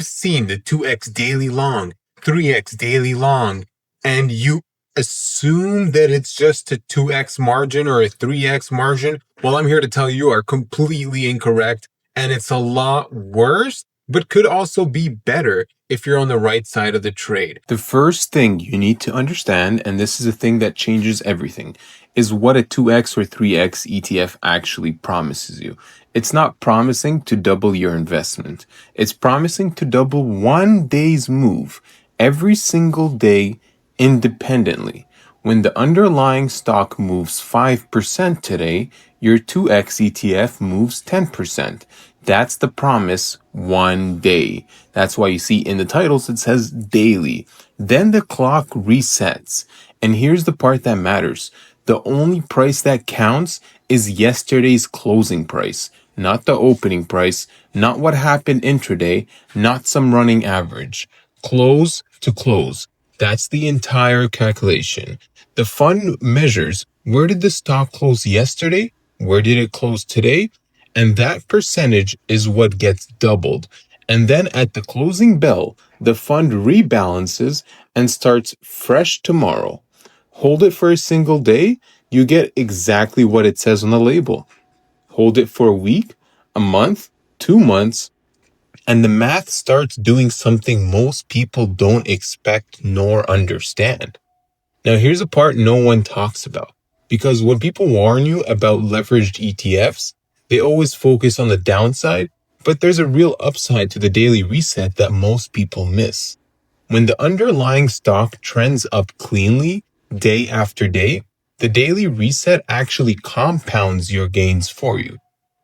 seen the 2x daily long, 3x daily long, and you assume that it's just a 2x margin or a 3x margin, well, I'm here to tell you are completely incorrect, and it's a lot worse, but could also be better if you're on the right side of the trade. The first thing you need to understand, and this is a thing that changes everything, is what a 2x or 3x ETF actually promises you. It's not promising to double your investment. It's promising to double one day's move every single day independently. When the underlying stock moves 5% today, your 2x ETF moves 10%. That's the promise one day. That's why you see in the titles it says daily. Then the clock resets. And here's the part that matters. The only price that counts is yesterday's closing price, not the opening price, not what happened intraday, not some running average. Close to close. That's the entire calculation. The fund measures where did the stock close yesterday, where did it close today, and that percentage is what gets doubled. And then at the closing bell, the fund rebalances and starts fresh tomorrow. Hold it for a single day, you get exactly what it says on the label. Hold it for a week, a month, 2 months, and the math starts doing something most people don't expect nor understand. Now, here's a part no one talks about. Because when people warn you about leveraged ETFs, they always focus on the downside, but there's a real upside to the daily reset that most people miss. When the underlying stock trends up cleanly, day after day, the daily reset actually compounds your gains for you.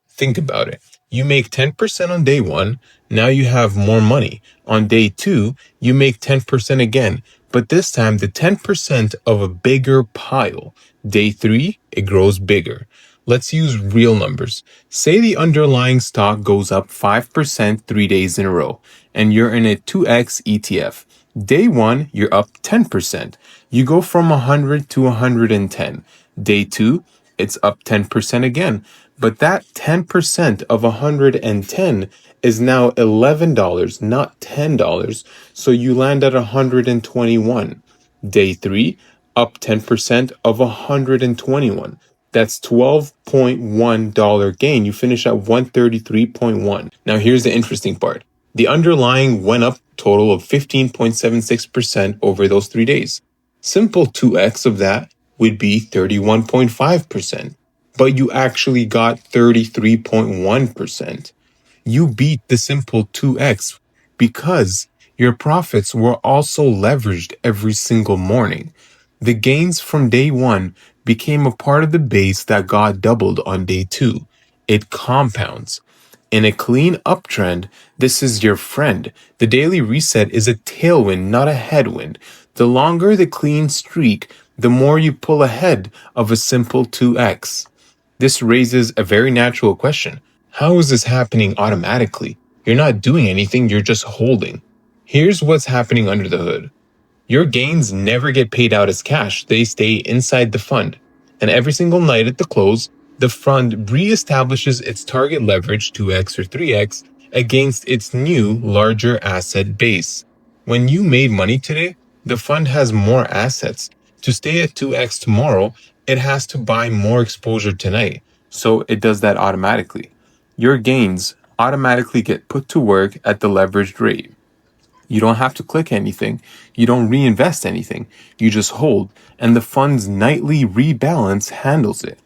Think about it. You make 10% on day one, now you have more money. On day two, you make 10% again, but this time the 10% of a bigger pile. Day three, it grows bigger. Let's use real numbers. Say the underlying stock goes up 5% 3 days in a row, and you're in a 2x ETF. Day one, you're up 10%. You go from 100 to 110. Day two, it's up 10% again. But that 10% of 110 is now $11, not $10. So you land at 121. Day three, up 10% of 121. That's $12.1 gain. You finish at 133.1. Now here's the interesting part. The underlying went up total of 15.76% over those 3 days. Simple 2x of that would be 31.5%. But you actually got 33.1%. You beat the simple 2x because your profits were also leveraged every single morning. The gains from day one became a part of the base that got doubled on day two. It compounds. In a clean uptrend, this is your friend. The daily reset is a tailwind, not a headwind. The longer the clean streak, the more you pull ahead of a simple 2x. This raises a very natural question. How is this happening automatically? You're not doing anything, you're just holding. Here's what's happening under the hood. Your gains never get paid out as cash. They stay inside the fund. And every single night at the close, the fund reestablishes its target leverage 2x or 3x against its new, larger asset base. When you made money today, the fund has more assets. To stay at 2x tomorrow, it has to buy more exposure tonight. So it does that automatically. Your gains automatically get put to work at the leveraged rate. You don't have to click anything. You don't reinvest anything. You just hold, and the fund's nightly rebalance handles it.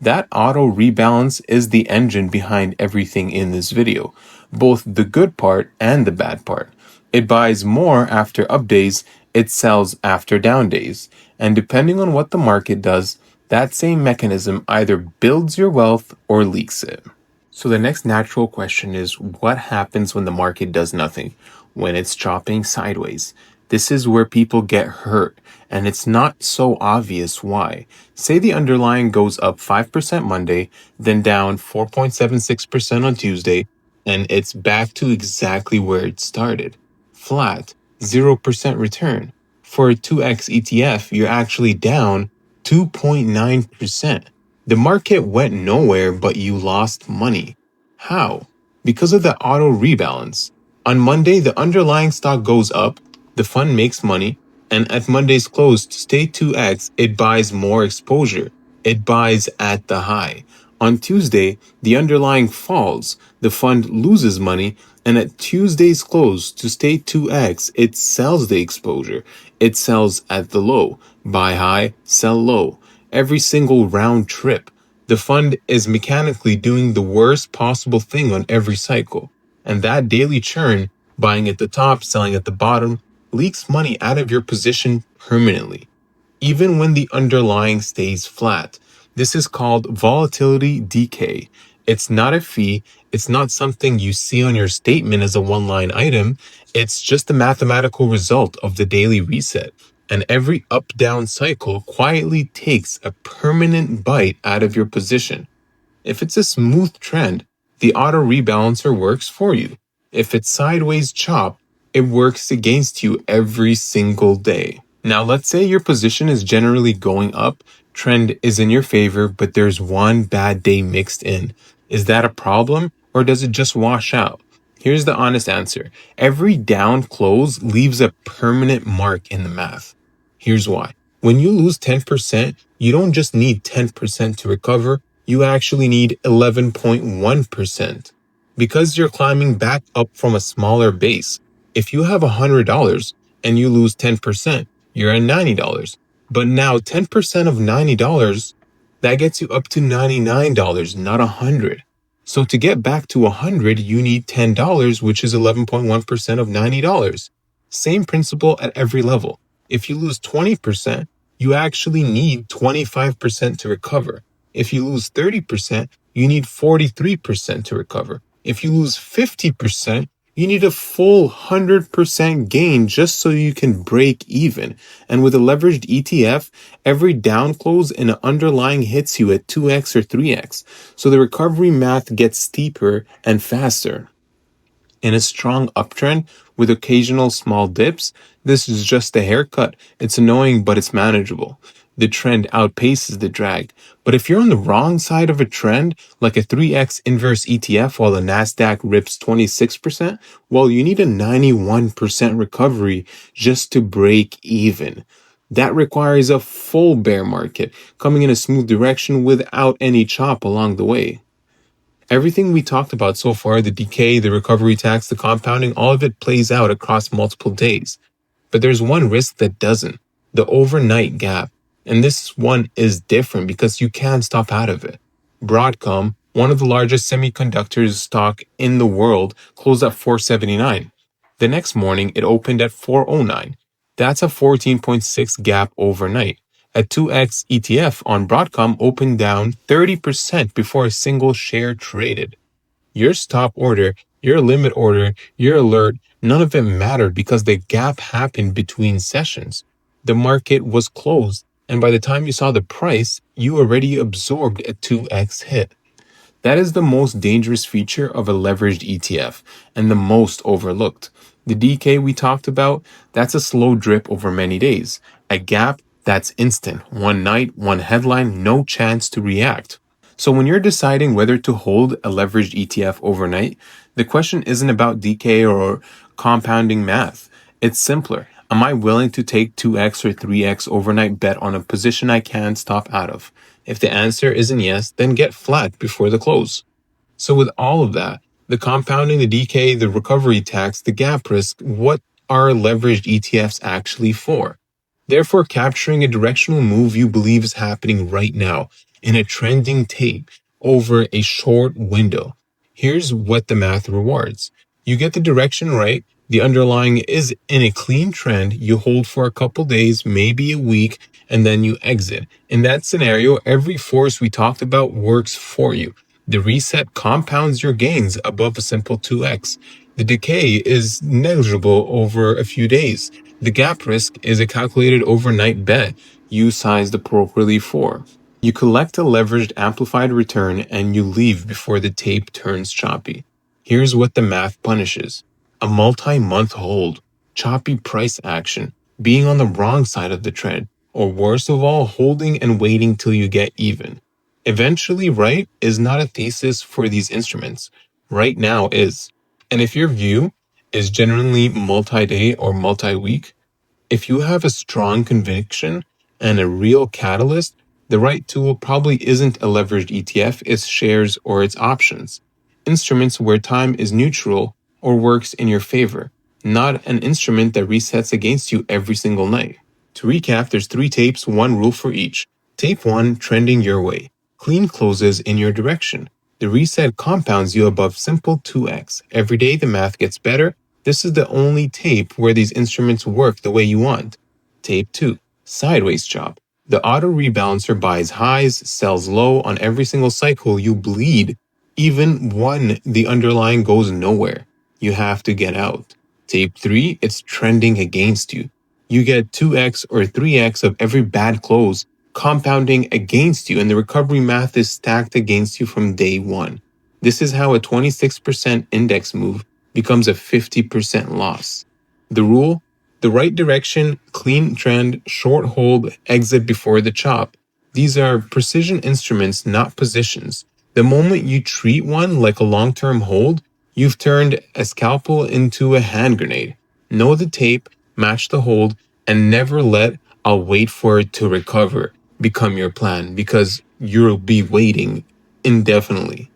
That auto rebalance is the engine behind everything in this video, both the good part and the bad part. It buys more after up days, it sells after down days. And depending on what the market does, that same mechanism either builds your wealth or leaks it. So the next natural question is, what happens when the market does nothing? When it's chopping sideways? This is where people get hurt, and it's not so obvious why. Say the underlying goes up 5% Monday, then down 4.76% on Tuesday, and it's back to exactly where it started. Flat, 0% return. For a 2x ETF, you're actually down 2.9%. The market went nowhere, but you lost money. How? Because of the auto rebalance. On Monday, the underlying stock goes up, the fund makes money, and at Monday's close, to stay 2x, it buys more exposure. It buys at the high. On Tuesday, the underlying falls, the fund loses money, and at Tuesday's close, to stay 2x, it sells the exposure. It sells at the low. Buy high, sell low. Every single round trip. The fund is mechanically doing the worst possible thing on every cycle. And that daily churn, buying at the top, selling at the bottom, leaks money out of your position permanently, even when the underlying stays flat. This is called volatility decay. It's not a fee. It's not something you see on your statement as a one-line item. It's just the mathematical result of the daily reset. And every up-down cycle quietly takes a permanent bite out of your position. If it's a smooth trend, the auto rebalancer works for you. If it's sideways chop, it works against you every single day. Now, let's say your position is generally going up, trend is in your favor, but there's one bad day mixed in. Is that a problem, or does it just wash out? Here's the honest answer. Every down close leaves a permanent mark in the math. Here's why. When you lose 10%, you don't just need 10% to recover, you actually need 11.1%. Because you're climbing back up from a smaller base. If you have $100 and you lose 10%, you're at $90. But now 10% of $90, that gets you up to $99, not $100. So to get back to $100, you need $10, which is 11.1% of $90. Same principle at every level. If you lose 20%, you actually need 25% to recover. If you lose 30%, you need 43% to recover. If you lose 50%, you need a full 100% gain just so you can break even. And with a leveraged ETF, every down close in an underlying hits you at 2x or 3x. So the recovery math gets steeper and faster. In a strong uptrend with occasional small dips, this is just a haircut. It's annoying, but it's manageable. The trend outpaces the drag. But if you're on the wrong side of a trend, like a 3x inverse ETF while the Nasdaq rips 26%, well, you need a 91% recovery just to break even. That requires a full bear market, coming in a smooth direction without any chop along the way. Everything we talked about so far, the decay, the recovery tax, the compounding, all of it plays out across multiple days. But there's one risk that doesn't, the overnight gap. And this one is different because you can stop out of it. Broadcom, one of the largest semiconductors stock in the world, closed at 479. The next morning, it opened at 409. That's a 14.6 gap overnight. A 2x ETF on Broadcom opened down 30% before a single share traded. Your stop order, your limit order, your alert, none of it mattered because the gap happened between sessions. The market was closed, and by the time you saw the price, you already absorbed a 2x hit. That is the most dangerous feature of a leveraged ETF and the most overlooked. The decay we talked about, that's a slow drip over many days. A gap, that's instant. One night, one headline, no chance to react. So when you're deciding whether to hold a leveraged ETF overnight, the question isn't about decay or compounding math. It's simpler. Am I willing to take 2x or 3x overnight bet on a position I can stop out of? If the answer isn't yes, then get flat before the close. So with all of that, the compounding, the decay, the recovery tax, the gap risk, what are leveraged ETFs actually for? Therefore, capturing a directional move you believe is happening right now in a trending tape over a short window. Here's what the math rewards. You get the direction right. The underlying is in a clean trend. You hold for a couple days, maybe a week, and then you exit. In that scenario, every force we talked about works for you. The reset compounds your gains above a simple 2x. The decay is negligible over a few days. The gap risk is a calculated overnight bet you sized appropriately for. You collect a leveraged amplified return and you leave before the tape turns choppy. Here's what the math punishes. A multi-month hold, choppy price action, being on the wrong side of the trend, or worst of all, holding and waiting till you get even. Eventually right is not a thesis for these instruments. Right now is. And if your view is generally multi-day or multi-week. If you have a strong conviction and a real catalyst, the right tool probably isn't a leveraged ETF, it's shares or it's options. Instruments where time is neutral or works in your favor, not an instrument that resets against you every single night. To recap, there's 3 tapes, 1 rule for each. Tape 1, trending your way. Clean closes in your direction. The reset compounds you above simple 2x. Every day the math gets better. This is the only tape where these instruments work the way you want. Tape 2, sideways chop. The auto rebalancer buys highs, sells low on every single cycle. You bleed, even when the underlying goes nowhere. You have to get out. Tape 3, it's trending against you. You get 2x or 3x of every bad close, compounding against you, and the recovery math is stacked against you from day 1. This is how a 26% index move becomes a 50% loss. The rule? The right direction, clean trend, short hold, exit before the chop. These are precision instruments, not positions. The moment you treat one like a long-term hold, you've turned a scalpel into a hand grenade. Know the tape, match the hold, and never let "I'll wait for it to recover" become your plan, because you'll be waiting indefinitely.